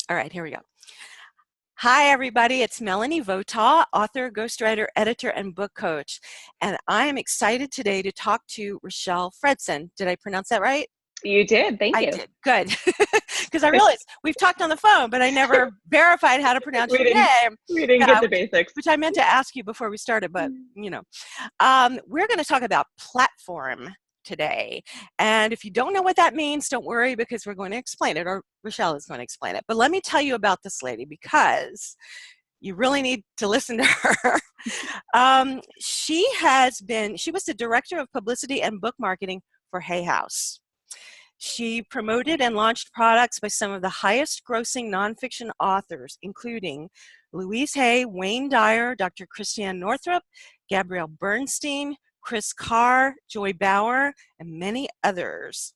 All right, here we go. Hi, everybody. It's Melanie Votaw, author, ghostwriter, editor, and book coach. And I am excited today to talk to Richelle Fredson. Did I pronounce that right? You did. Thank I you. did. Good. Because I realized we've talked on the phone, but I never verified how to pronounce your name. We didn't Yeah, get the basics. which I meant to ask you before we started, but we're going to talk about platform today. And if you don't know what that means, don't worry, because we're going to explain it, or Richelle is going to explain it. But let me tell you about this lady, because you really need to listen to her. She was the director of publicity and book marketing for Hay House. She promoted and launched products by some of the highest grossing nonfiction authors, including Louise Hay, Wayne Dyer, Dr. Christiane Northrup, Gabrielle Bernstein, Chris Carr, Joy Bauer, and many others.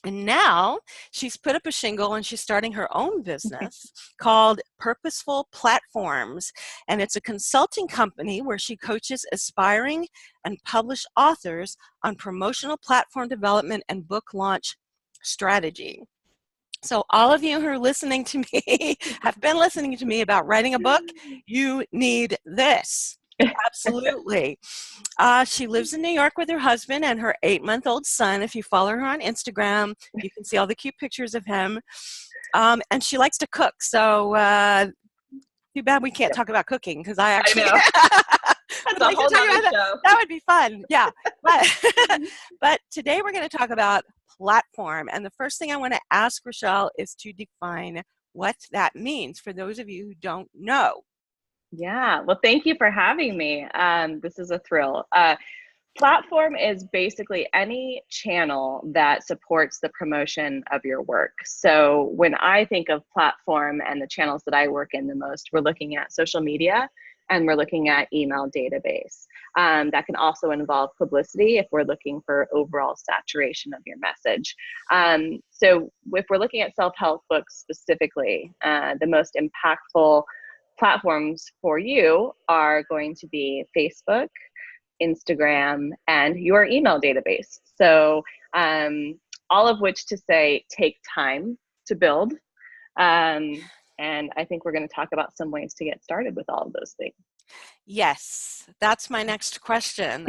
And now she's put up a shingle and she's starting her own business called Purposeful Platforms. And it's a consulting company where she coaches aspiring and published authors on promotional platform development and book launch strategy. So all of you who are listening to me, have been listening to me about writing a book, you need this. Absolutely. She lives in New York with her husband and her 8-month-old son. If you follow her on Instagram, you can see all the cute pictures of him. And she likes to cook. So too bad we can't talk about cooking, because I actually know. would like to tell you about that. That would be fun. Yeah. But today we're going to talk about platform. And the first thing I want to ask Richelle is to define what that means for those of you who don't know. Yeah, well, thank you for having me. This is a thrill. Platform is basically any channel that supports the promotion of your work. So when I think of platform and the channels that I work in the most, we're looking at social media and we're looking at email database. That can also involve publicity if we're looking for overall saturation of your message. So if we're looking at self-help books specifically, the most impactful platforms for you are going to be Facebook, Instagram, and your email database. So all of which to say take time to build. And I think we're going to talk about some ways to get started with all of those things. Yes, that's my next question.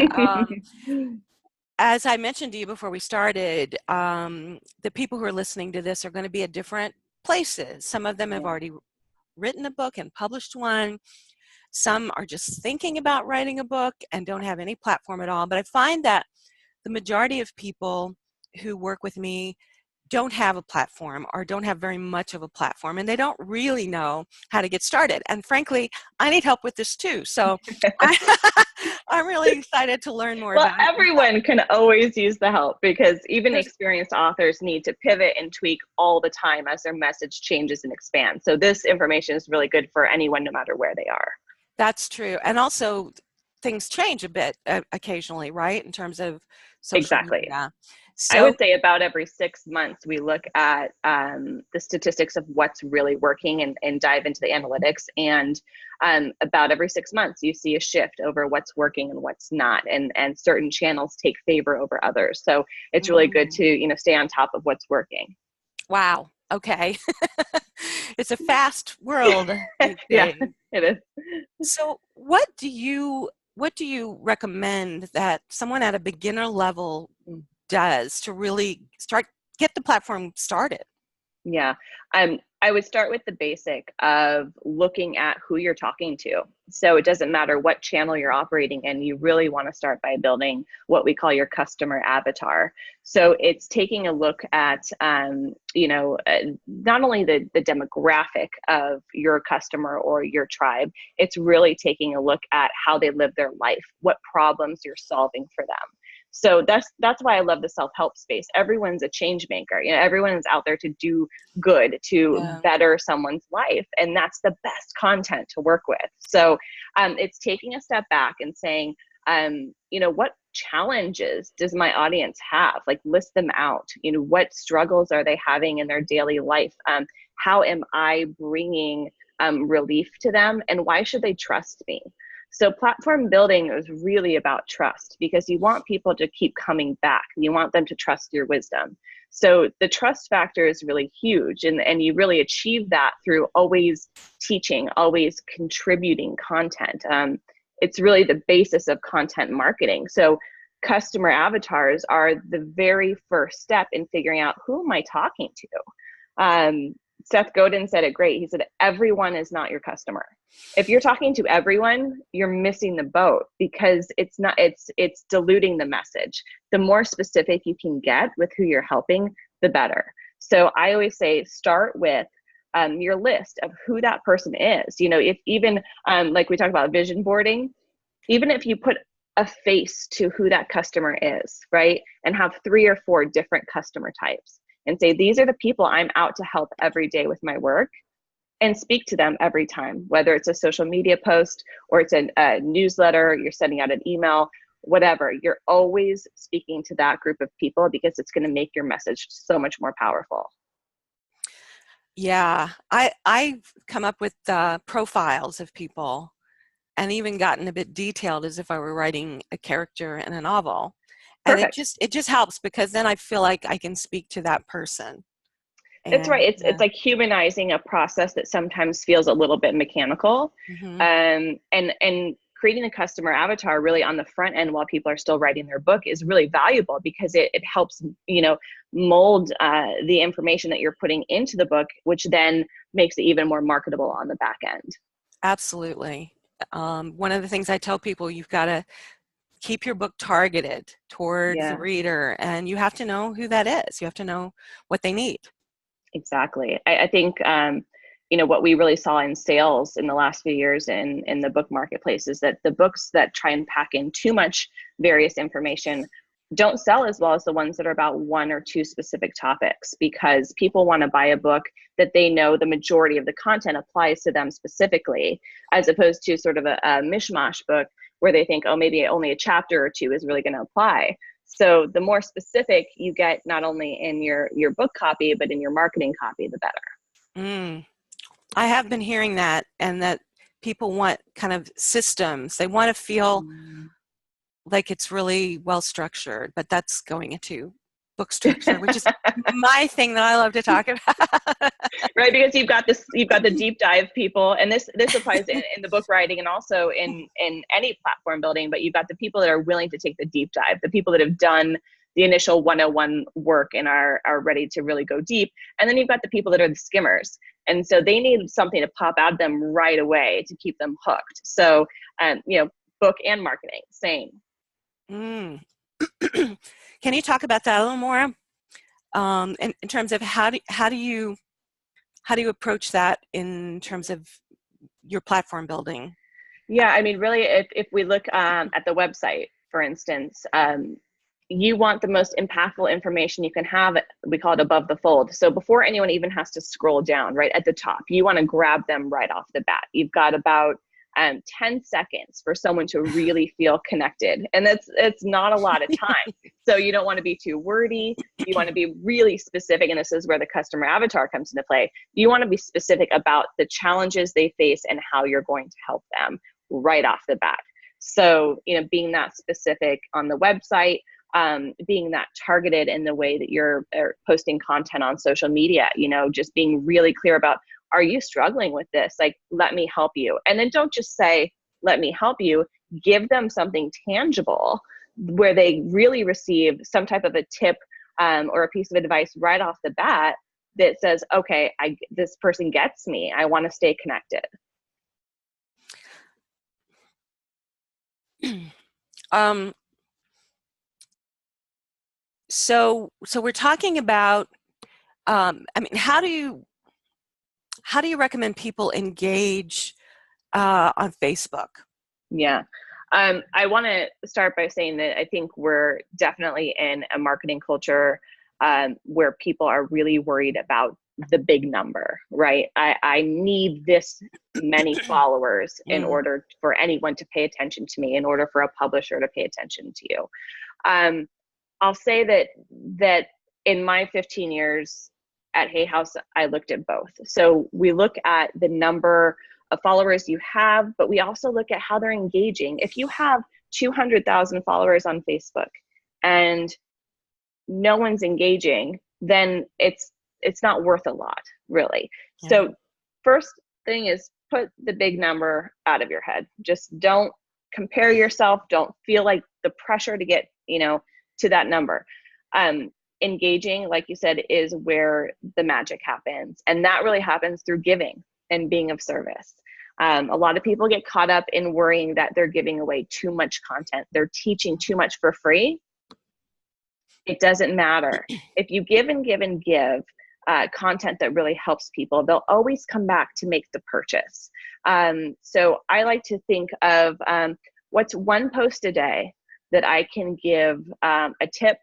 As I mentioned to you before we started, the people who are listening to this are going to be at different places. Some of them have already written a book and published one. Some are just thinking about writing a book and don't have any platform at all. But I find that the majority of people who work with me don't have a platform or don't have very much of a platform, and they don't really know how to get started. And frankly, I need help with this too. So I'm really excited to learn more about it. Well, everyone can always use the help, because even experienced authors need to pivot and tweak all the time as their message changes and expands. So this information is really good for anyone, no matter where they are. That's true. And also things change a bit occasionally, right? In terms of social media. So, I would say about every 6 months, we look at the statistics of what's really working and dive into the analytics. And about every 6 months, you see a shift over what's working and what's not. And certain channels take favor over others. So it's really good to, stay on top of what's working. Wow. Okay. It's a fast world. Yeah, it is. So what do you recommend that someone at a beginner level does to really get the platform started? Yeah, I would start with the basic of looking at who you're talking to. So it doesn't matter what channel you're operating in, you really want to start by building what we call your customer avatar. So it's taking a look at, not only the demographic of your customer or your tribe, it's really taking a look at how they live their life, what problems you're solving for them. So that's why I love the self-help space. Everyone's a change maker. Everyone is out there to do good, to better someone's life. And that's the best content to work with. So it's taking a step back and saying, what challenges does my audience have? Like, list them out. What struggles are they having in their daily life? How am I bringing relief to them? And why should they trust me? So platform building is really about trust, because you want people to keep coming back. You want them to trust your wisdom. So the trust factor is really huge. And you really achieve that through always teaching, always contributing content. It's really the basis of content marketing. So customer avatars are the very first step in figuring out, who am I talking to? Seth Godin said it great. He said, everyone is not your customer. If you're talking to everyone, you're missing the boat, because it's diluting the message. The more specific you can get with who you're helping, the better. So I always say, start with your list of who that person is. You know, if even like we talked about vision boarding, even if you put a face to who that customer is, right? And have 3 or 4 different customer types, and say, these are the people I'm out to help every day with my work, and speak to them every time, whether it's a social media post or it's a newsletter, you're sending out an email, whatever, you're always speaking to that group of people, because it's going to make your message so much more powerful. Yeah, I've come up with profiles of people, and even gotten a bit detailed, as if I were writing a character in a novel. And Perfect. it just helps, because then I feel like I can speak to that person. That's right. And It's like humanizing a process that sometimes feels a little bit mechanical. mm-hmm. And creating a customer avatar really on the front end while people are still writing their book is really valuable, because it helps, you know, mold the information that you're putting into the book, which then makes it even more marketable on the back end. Absolutely. One of the things I tell people, you've got to keep your book targeted towards the reader, and you have to know who that is. You have to know what they need. Exactly. I think, you know, what we really saw in sales in the last few years in the book marketplace is that the books that try and pack in too much various information don't sell as well as the ones that are about 1 or 2 specific topics, because people want to buy a book that they know the majority of the content applies to them specifically, as opposed to sort of a mishmash book where they think, oh, maybe only a chapter or 2 is really going to apply. So the more specific you get, not only in your book copy, but in your marketing copy, the better. I have been hearing that, and that people want kind of systems. They want to feel like it's really well structured, but that's going into book structure, which is my thing that I love to talk about. Right, because you've got the deep dive people, and this applies in the book writing and also in any platform building, but you've got the people that are willing to take the deep dive, the people that have done the initial 101 work and are ready to really go deep. And then you've got the people that are the skimmers. And so they need something to pop out of them right away to keep them hooked. So, you know, book and marketing, same. Can you talk about that a little more? In terms of how do you approach that in terms of your platform building? Yeah, I mean, really, if we look at the website, for instance, you want the most impactful information you can have. We call it above the fold. So before anyone even has to scroll down, right at the top, you want to grab them right off the bat. You've got about 10 seconds for someone to really feel connected. And it's not a lot of time. So you don't want to be too wordy. You want to be really specific. And this is where the customer avatar comes into play. You want to be specific about the challenges they face and how you're going to help them right off the bat. So, you know, being that specific on the website, being that targeted in the way that you're posting content on social media, you know, just being really clear about, are you struggling with this? Like, let me help you. And then don't just say, let me help you. Give them something tangible where they really receive some type of a tip or a piece of advice right off the bat that says, okay, this person gets me. I want to stay connected. So we're talking about, I mean, how do you recommend people engage on Facebook? Yeah. I want to start by saying that I think we're definitely in a marketing culture where people are really worried about the big number, right? I need this many followers in order for anyone to pay attention to me, in order for a publisher to pay attention to you. I'll say that in my 15 years at Hay House, I looked at both. So we look at the number of followers you have, but we also look at how they're engaging. If you have 200,000 followers on Facebook and no one's engaging, then it's not worth a lot, really. Yeah. So first thing is put the big number out of your head. Just don't compare yourself. Don't feel like the pressure to get, to that number. Engaging, like you said, is where the magic happens. And that really happens through giving and being of service. A lot of people get caught up in worrying that they're giving away too much content. They're teaching too much for free. It doesn't matter. If you give and give and give content that really helps people, they'll always come back to make the purchase. So I like to think of what's one post a day that I can give a tip,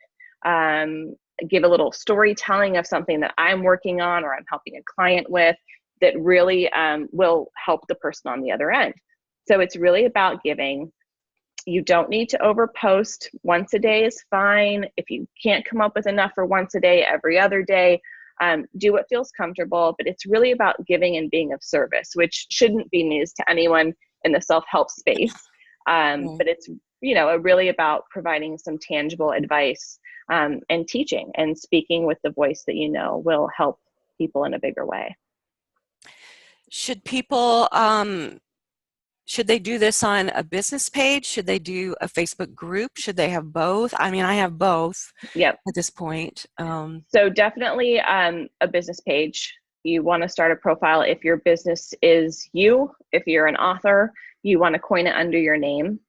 give a little storytelling of something that I'm working on or I'm helping a client with that really will help the person on the other end. So it's really about giving. You don't need to overpost. Once a day is fine. If you can't come up with enough for once a day, every other day, do what feels comfortable. But it's really about giving and being of service, which shouldn't be news to anyone in the self-help space. But it's, really about providing some tangible advice and teaching and speaking with the voice that will help people in a bigger way. Should people, should they do this on a business page? Should they do a Facebook group? Should they have both? I mean, I have both. Yep. At this point. So definitely a business page. You want to start a profile if your business is you. If you're an author, you want to coin it under your name.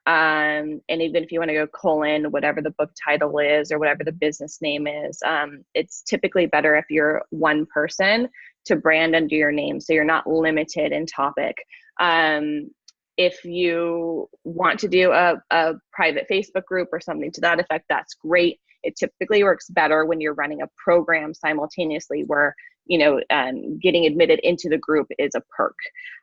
And even if you want to go : whatever the book title is or whatever the business name is, it's typically better if you're one person to brand under your name, so you're not limited in topic. If you want to do a private Facebook group or something to that effect, that's great. It typically works better when you're running a program simultaneously where, getting admitted into the group is a perk.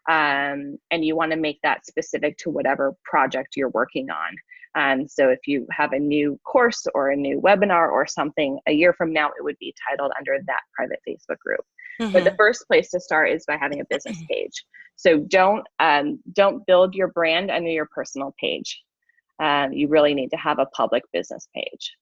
And you want to make that specific to whatever project you're working on. So if you have a new course or a new webinar or something a year from now, it would be titled under that private Facebook group. Mm-hmm. But the first place to start is by having a business page. So don't build your brand under your personal page. You really need to have a public business page.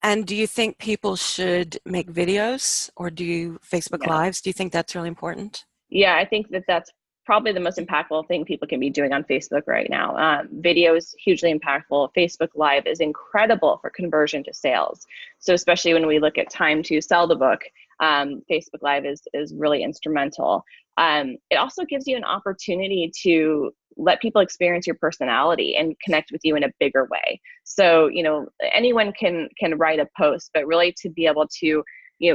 And do you think people should make videos or do Facebook Lives? Do you think that's really important? Yeah, I think that's probably the most impactful thing people can be doing on Facebook right now. Video is hugely impactful. Facebook Live is incredible for conversion to sales. So especially when we look at time to sell the book, Facebook Live is really instrumental. It also gives you an opportunity to let people experience your personality and connect with you in a bigger way. So, anyone can write a post, but really to be able to,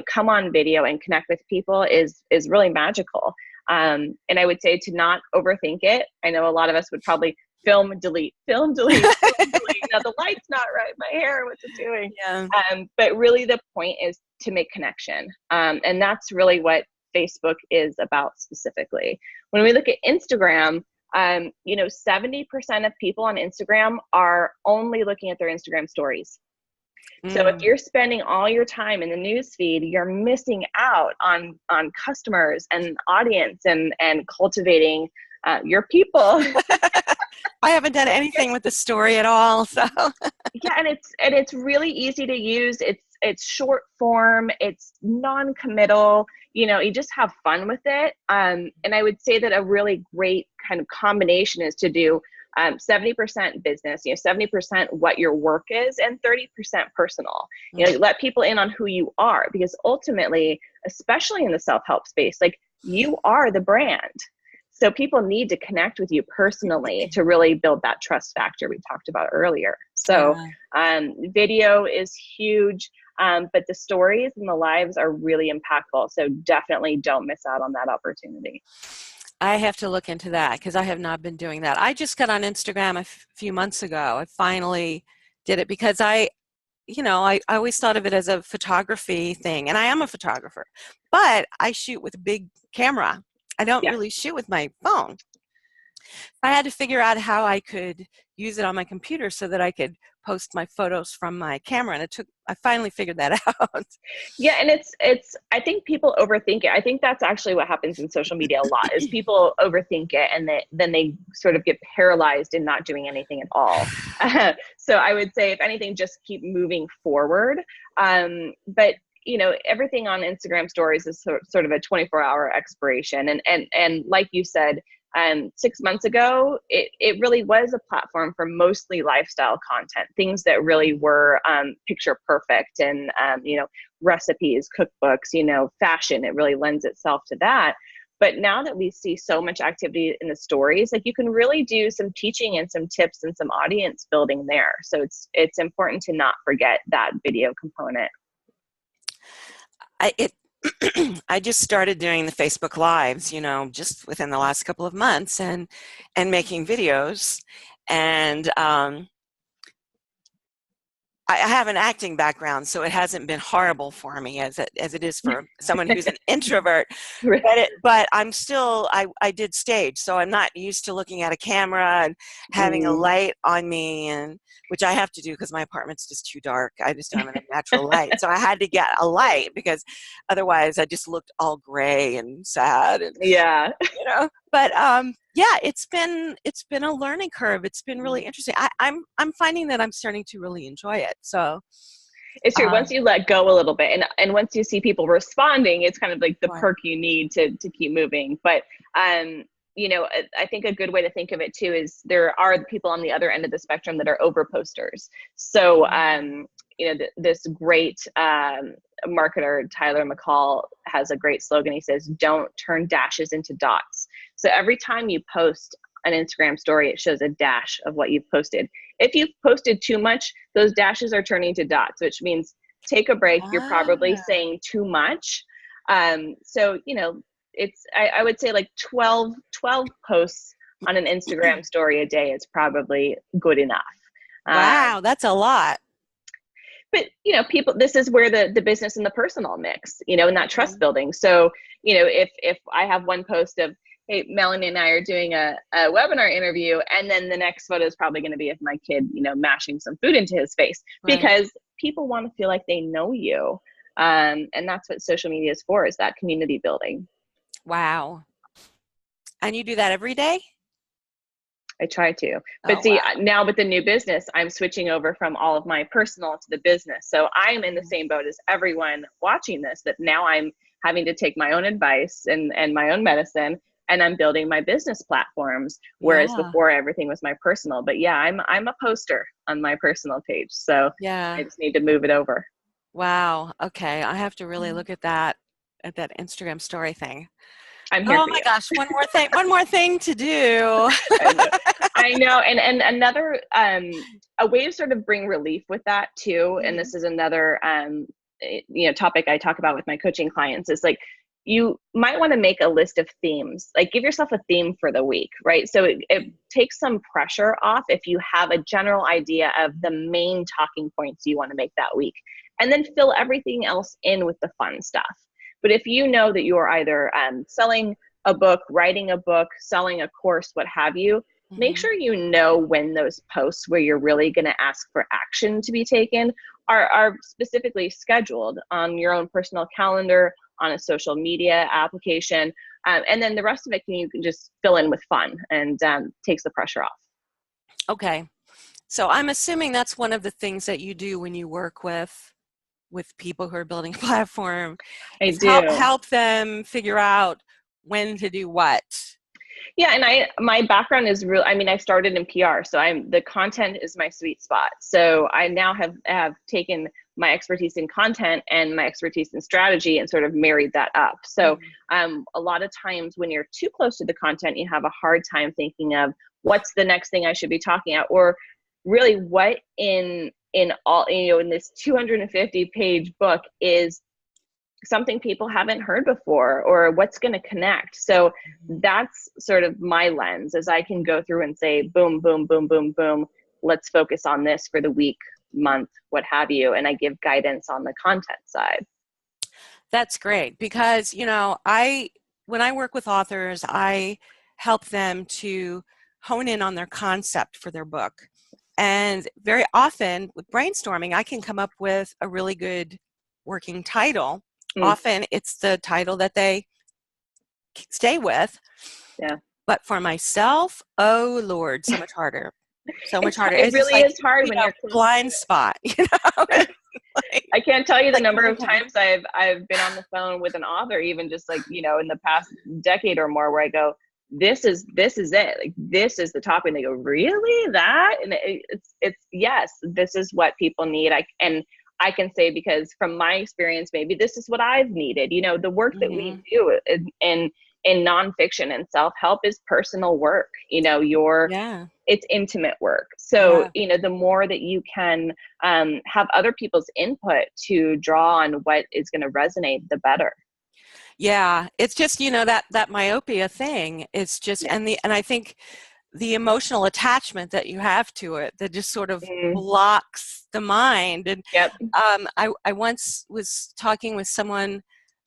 come on video and connect with people is really magical. And I would say to not overthink it. I know a lot of us would probably film, delete, film, delete, film, delete. Now the light's not right, my hair, what's it doing? Yeah. But really the point is to make connection. And that's really what Facebook is about specifically. When we look at Instagram, 70% of people on Instagram are only looking at their Instagram stories. So if you're spending all your time in the newsfeed, you're missing out on customers and audience and cultivating your people. I haven't done anything with the story at all. So yeah, and it's really easy to use. It's short form. It's non-committal. You just have fun with it. And I would say that a really great kind of combination is to do 70% business, 70% what your work is, and 30% personal. Let people in on who you are, because ultimately, especially in the self-help space, like you are the brand. So people need to connect with you personally to really build that trust factor we talked about earlier. So video is huge, but the stories and the lives are really impactful. So definitely don't miss out on that opportunity. I have to look into that because I have not been doing that. I just got on Instagram a few months ago. I finally did it because I always thought of it as a photography thing, and I am a photographer, but I shoot with a big camera. I don't really shoot with my phone. I had to figure out how I could use it on my computer so that I could post my photos from my camera, and I finally figured that out. Yeah, and it's I think people overthink it. I think that's actually what happens in social media a lot is people overthink it, and then they sort of get paralyzed in not doing anything at all. So I would say, if anything, just keep moving forward. But everything on Instagram stories is sort of a 24-hour expiration. And like you said, 6 months ago, it really was a platform for mostly lifestyle content, things that really were picture perfect, and recipes, cookbooks, fashion. It really lends itself to that. But now that we see so much activity in the stories, like, you can really do some teaching and some tips and some audience building there. So it's important to not forget that video component. I just started doing the Facebook Lives, just within the last couple of months, and making videos. And I have an acting background, so it hasn't been horrible for me as it is for someone who's an introvert. But I'm still, I did stage, so I'm not used to looking at a camera and having a light on me, and which I have to do because my apartment's just too dark. I just don't have enough natural light, so I had to get a light, because otherwise I just looked all gray and sad. And yeah. But yeah, it's been a learning curve. It's been really interesting. I'm finding that I'm starting to really enjoy it. So it's true. Once you let go a little bit, and once you see people responding, it's kind of like the right. perk you need to keep moving. But I think a good way to think of it too is there are people on the other end of the spectrum that are over posters. So this great marketer, Tyler McCall, has a great slogan. He says, "Don't turn dashes into dots." So every time you post an Instagram story, it shows a dash of what you've posted. If you've posted too much, those dashes are turning to dots, which means take a break. You're probably saying too much. So it's I would say like 12 posts on an Instagram story a day is probably good enough. Wow, that's a lot. But people, this is where the business and the personal mix, and that trust building. So if I have one post of, hey, Melanie and I are doing a webinar interview, and then the next photo is probably going to be of my kid mashing some food into his face, because people want to feel like they know you, and that's what social media is for, is that community building. Wow. And you do that every day? I try to. But now with the new business, I'm switching over from all of my personal to the business. So I'm in the same boat as everyone watching this, that now I'm having to take my own advice and my own medicine, and I'm building my business platforms, whereas before everything was my personal. But yeah, I'm a poster on my personal page. So I just need to move it over. Wow. Okay. I have to really look at that Instagram story thing. I'm here. Oh my gosh, one more thing to do. I know. And another, a way to sort of bring relief with that too, and this is another, topic I talk about with my coaching clients, is like, you might want to make a list of themes, like give yourself a theme for the week, right? So it takes some pressure off if you have a general idea of the main talking points you want to make that week, and then fill everything else in with the fun stuff. But if you know that you're either selling a book, writing a book, selling a course, what have you, make sure you know when those posts where you're really going to ask for action to be taken are specifically scheduled on your own personal calendar, on a social media application. And then the rest of it you can just fill in with fun, and takes the pressure off. Okay. So I'm assuming that's one of the things that you do when you work with people who are building a platform. I do. Help them figure out when to do what. Yeah, and my background is real. I mean, I started in PR, so the content is my sweet spot. So I now have taken my expertise in content and my expertise in strategy and sort of married that up. So a lot of times when you're too close to the content, you have a hard time thinking of what's the next thing I should be talking about, or really what in all, in this 250-page book is something people haven't heard before, or what's going to connect. So that's sort of my lens, as I can go through and say, boom, boom, boom, boom, boom, let's focus on this for the week, month, what have you. And I give guidance on the content side. That's great, because, when I work with authors, I help them to hone in on their concept for their book. And very often with brainstorming, I can come up with a really good working title. Often it's the title that they stay with. Yeah. But for myself, oh Lord, so much harder. So much harder. It It's just really like, is hard when you're blind spot, Like, I can't tell you the like, number of times I've been on the phone with an author, even just like, in the past decade or more, where I go, this is it. Like, this is the topic. And they go, really? That? And it's yes, this is what people need. I can say, because from my experience, maybe this is what I've needed. The work that we do in nonfiction and self-help is personal work. It's intimate work. So, the more that you can have other people's input to draw on what is going to resonate, the better. Yeah, it's just, that myopia thing. It's just, and I think the emotional attachment that you have to it that just sort of blocks the mind. And I once was talking with someone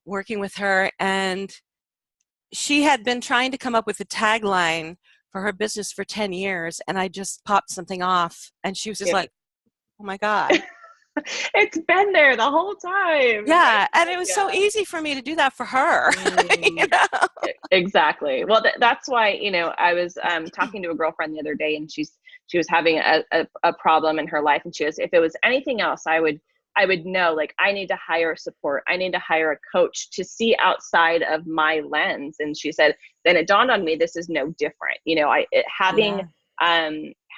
working with her, and she had been trying to come up with a tagline for her business for 10 years, and I just popped something off, and she was just like, oh my God. It's been there the whole time. Yeah, and it was so easy for me to do that for her. Exactly. Well, that's why, I was talking to a girlfriend the other day, and she was having a problem in her life, and she was, if it was anything else, I would know, like, I need to hire support. I need to hire a coach to see outside of my lens. And she said, then it dawned on me, this is no different.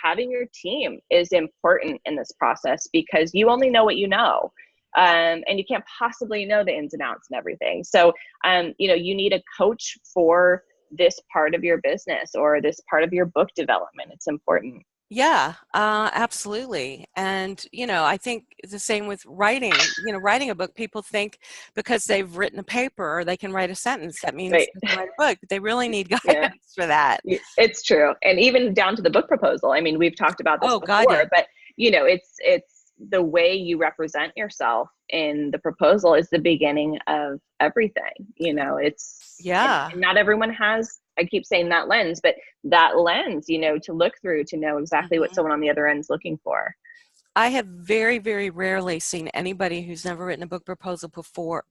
Having your team is important in this process, because you only know what you know. And you can't possibly know the ins and outs and everything. So, you need a coach for this part of your business or this part of your book development. It's important. Yeah, absolutely. And, I think it's the same with writing. Writing a book, people think because they've written a paper or they can write a sentence, that means they can write a book. They really need guidance for that. It's true. And even down to the book proposal. I mean, we've talked about this before, God, yeah. But, it's the way you represent yourself in the proposal is the beginning of everything. It's and not everyone has, I keep saying that lens, but that lens, to look through, to know exactly what someone on the other end is looking for. I have very, very rarely seen anybody who's never written a book proposal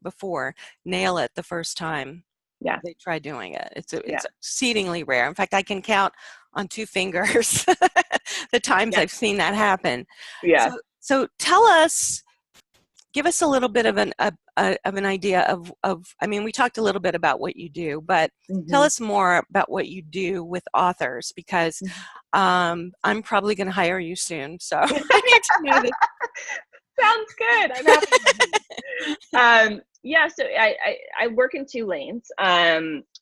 before nail it the first time they try doing it. It's exceedingly rare. In fact, I can count on 2 fingers the times I've seen that happen. Yeah. So tell us, give us a little bit of an idea of, I mean, we talked a little bit about what you do, but tell us more about what you do with authors, because I'm probably going to hire you soon. So I need to know this. Sounds good. I'm happy. So I work in 2 lanes.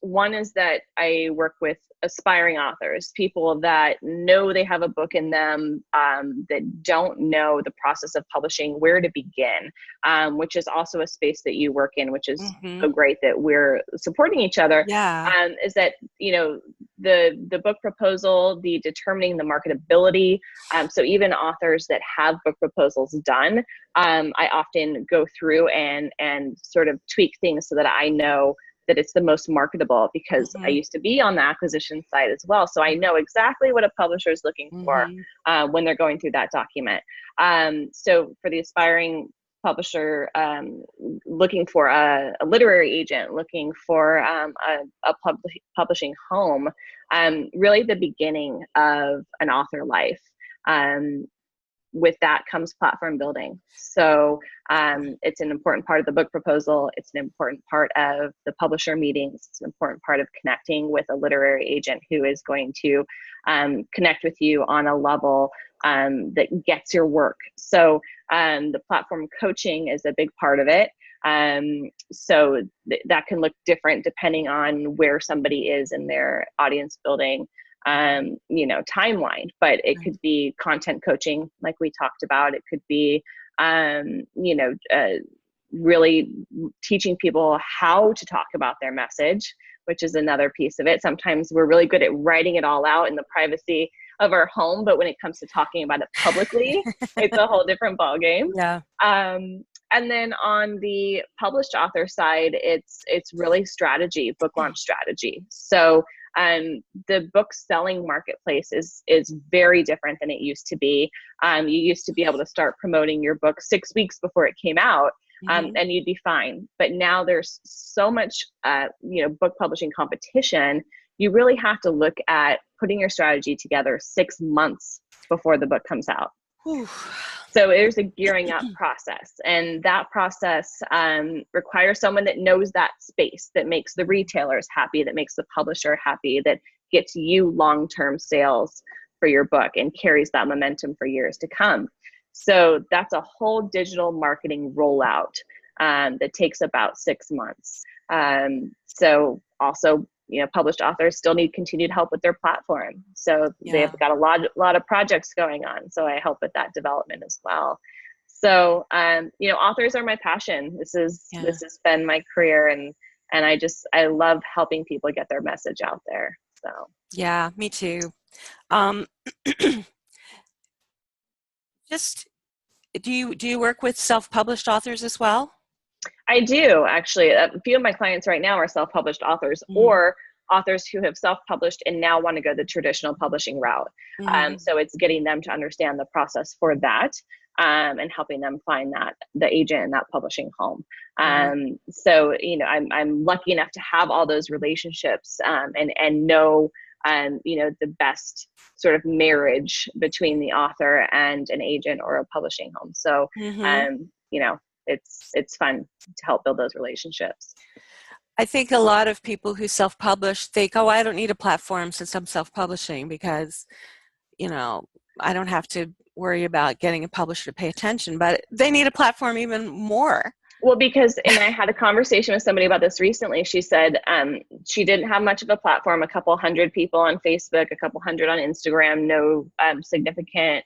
One is that I work with aspiring authors, people that know they have a book in them, that don't know the process of publishing, where to begin, which is also a space that you work in, which is so great that we're supporting each other. Is that, the book proposal, the determining the marketability. So even authors that have book proposals done, I often go through and sort of tweak things so that I know that it's the most marketable, because I used to be on the acquisition side as well. So I know exactly what a publisher is looking for when they're going through that document. So for the aspiring publisher, looking for a literary agent, looking for a publishing home, really the beginning of an author life. With that comes platform building. So it's an important part of the book proposal. It's an important part of the publisher meetings. It's an important part of connecting with a literary agent who is going to connect with you on a level that gets your work. So the platform coaching is a big part of it. So that can look different depending on where somebody is in their audience building timeline, but it could be content coaching, like we talked about. It could be, really teaching people how to talk about their message, which is another piece of it. Sometimes we're really good at writing it all out in the privacy of our home, but when it comes to talking about it publicly, it's a whole different ballgame. Yeah. And then on the published author side, it's really strategy, book launch strategy. So the book selling marketplace is very different than it used to be. You used to be able to start promoting your book 6 weeks before it came out, and you'd be fine. But now there's so much, book publishing competition. You really have to look at putting your strategy together 6 months before the book comes out. Whew. So there's a gearing up process, and that process requires someone that knows that space, that makes the retailers happy, that makes the publisher happy, that gets you long-term sales for your book and carries that momentum for years to come. So that's a whole digital marketing rollout that takes about 6 months. So also, published authors still need continued help with their platform. So they've got a lot of projects going on. So I help with that development as well. So, authors are my passion. This has been my career, and I love helping people get their message out there. So yeah, me too. Do you work with self-published authors as well? I do, actually. A few of my clients right now are self-published authors, or authors who have self-published and now want to go the traditional publishing route. So it's getting them to understand the process for that, and helping them find the agent in that publishing home. So, I'm lucky enough to have all those relationships, and know, the best sort of marriage between the author and an agent or a publishing home. So, it's fun to help build those relationships. I think a lot of people who self-publish think, oh, I don't need a platform since I'm self-publishing because, I don't have to worry about getting a publisher to pay attention, but they need a platform even more. Well, and I had a conversation with somebody about this recently. She said she didn't have much of a platform, a couple hundred people on Facebook, a couple hundred on Instagram, no significant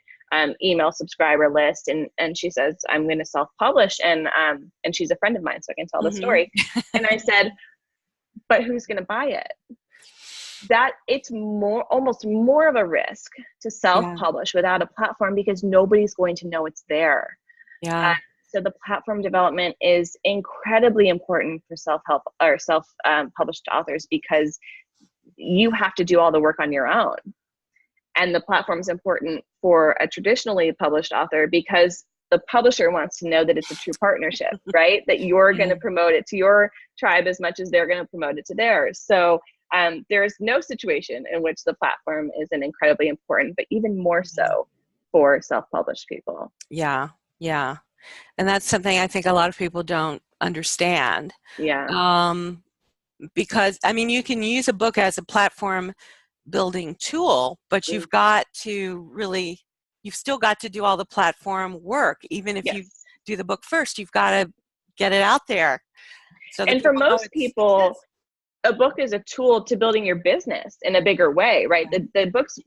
email subscriber list. And she says, I'm going to self-publish. And she's a friend of mine, so I can tell the story. And I said, but who's going to buy it? That it's almost more of a risk to self-publish without a platform, because nobody's going to know it's there. So the platform development is incredibly important for self-help or self-published authors, because you have to do all the work on your own. And the platform is important for a traditionally published author, because the publisher wants to know that it's a true partnership, right? That you're going to promote it to your tribe as much as they're going to promote it to theirs. So there's no situation in which the platform isn't incredibly important, but even more so for self-published people. Yeah. And that's something I think a lot of people don't understand. Because, you can use a book as a platform building tool, but you've still got to do all the platform work. Even if you do the book first, you've got to get it out there. And for most people, a book is a tool to building your business in a bigger way, right? The book's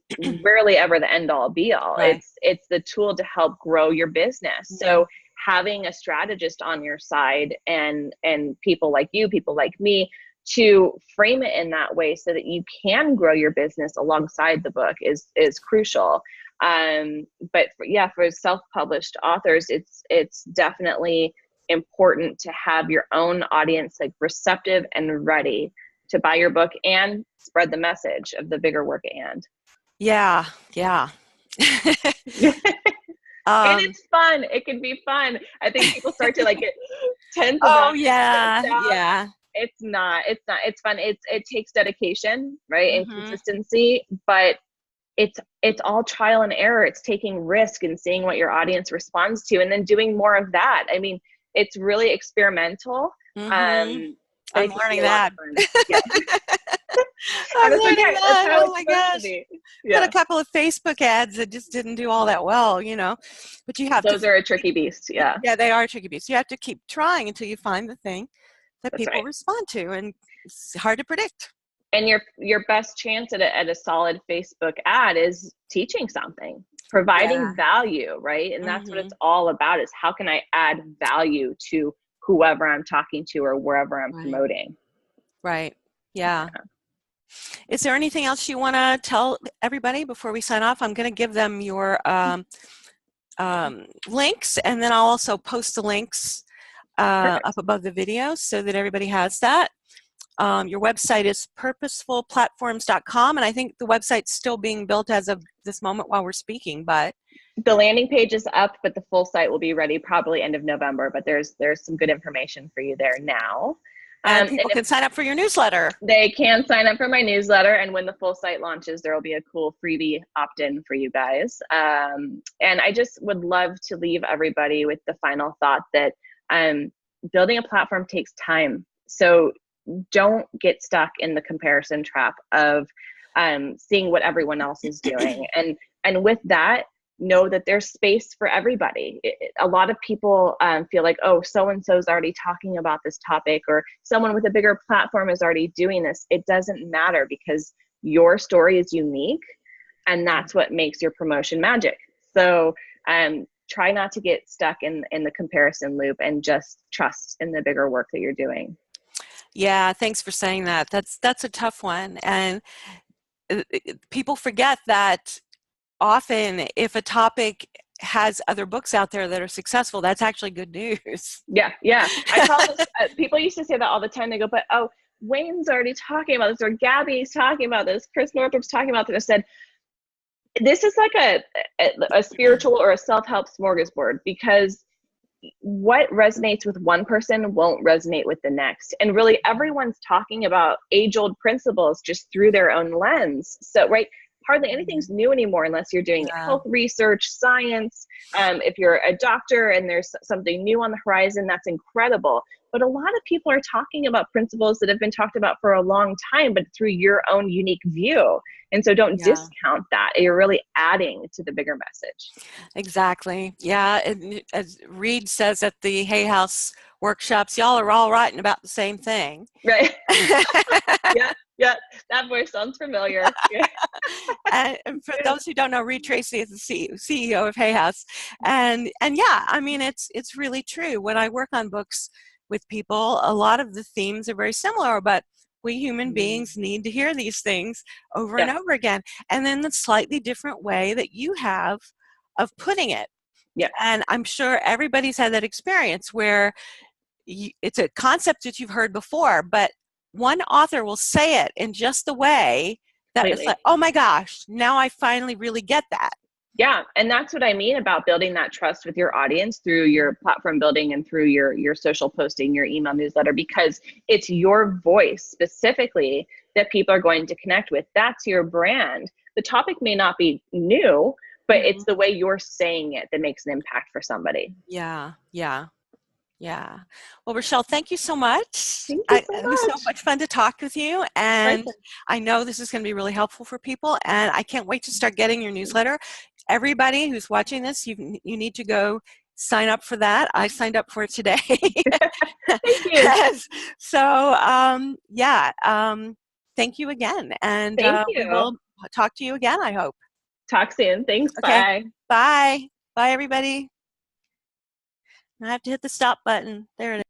rarely ever the end all be all. Right. It's the tool to help grow your business. So having a strategist on your side and people like you, people like me, to frame it in that way so that you can grow your business alongside the book is crucial. But for self-published authors, it's definitely important to have your own audience like receptive and ready to buy your book and spread the message of the bigger work at hand. Yeah. And it's fun. It can be fun. I think people start to get tense. It's not. It's fun. It takes dedication, right? And consistency, but it's all trial and error. It's taking risk and seeing what your audience responds to, and then doing more of that. It's really experimental. I'm learning that. I'm learning that. Oh my gosh. Got a couple of Facebook ads that just didn't do all that well, but you have those are a tricky beast. Yeah, they are a tricky beast. You have to keep trying until you find the thing that people respond to, and it's hard to predict. And your best chance at a solid Facebook ad is teaching something, providing value, right? And that's what it's all about, is how can I add value to whoever I'm talking to or wherever I'm promoting. Right. Yeah. Is there anything else you want to tell everybody before we sign off? I'm going to give them your links, and then I'll also post the links up above the video so that everybody has that. Your website is purposefulplatforms.com, and I think the website's still being built as of this moment while we're speaking, but the landing page is up, but the full site will be ready probably end of November, but there's some good information for you there now. And people can sign up for your newsletter. They can sign up for my newsletter, and when the full site launches, there will be a cool freebie opt-in for you guys. And I just would love to leave everybody with the final thought that building a platform takes time. So don't get stuck in the comparison trap of seeing what everyone else is doing. And with that, know that there's space for everybody. A lot of people feel like, oh, so-and-so's already talking about this topic, or someone with a bigger platform is already doing this. It doesn't matter, because your story is unique, and that's what makes your promotion magic. So try not to get stuck in the comparison loop, and just trust in the bigger work that you're doing. Yeah, thanks for saying that. That's a tough one. And people forget that often if a topic has other books out there that are successful, that's actually good news. Yeah. I call this, people used to say that all the time. They go, but oh, Wayne's already talking about this, or Gabby's talking about this, Chris Northrup's talking about this. I said, this is like a spiritual or a self-help smorgasbord, because what resonates with one person won't resonate with the next. And really, everyone's talking about age-old principles just through their own lens. So, right, hardly anything's new anymore unless you're doing health research, science. If you're a doctor and there's something new on the horizon, that's incredible. But a lot of people are talking about principles that have been talked about for a long time, but through your own unique view. And so don't discount that. You're really adding to the bigger message. Exactly. Yeah. And as Reed says at the Hay House workshops, y'all are all writing about the same thing. Right. Yeah. That voice sounds familiar. Yeah. And for those who don't know, Reed Tracy is the CEO of Hay House. And yeah, I mean, it's really true. When I work on books with people, a lot of the themes are very similar, but we human beings need to hear these things over and over again. And then the slightly different way that you have of putting it. Yeah. And I'm sure everybody's had that experience where it's a concept that you've heard before, but one author will say it in just the way that it's like, oh my gosh, now I finally really get that. Yeah. And that's what I mean about building that trust with your audience through your platform building and through your social posting, your email newsletter, because it's your voice specifically that people are going to connect with. That's your brand. The topic may not be new, but it's the way you're saying it that makes an impact for somebody. Yeah. Well, Richelle, thank you so much. Thank you so much. It was so much fun to talk with you, and I know this is going to be really helpful for people, and I can't wait to start getting your newsletter. Everybody who's watching this, you need to go sign up for that. I signed up for it today. Thank you. So, thank you again, and we will talk to you again, I hope. Talk soon. Thanks. Okay. Bye. Bye, everybody. I have to hit the stop button. There it is.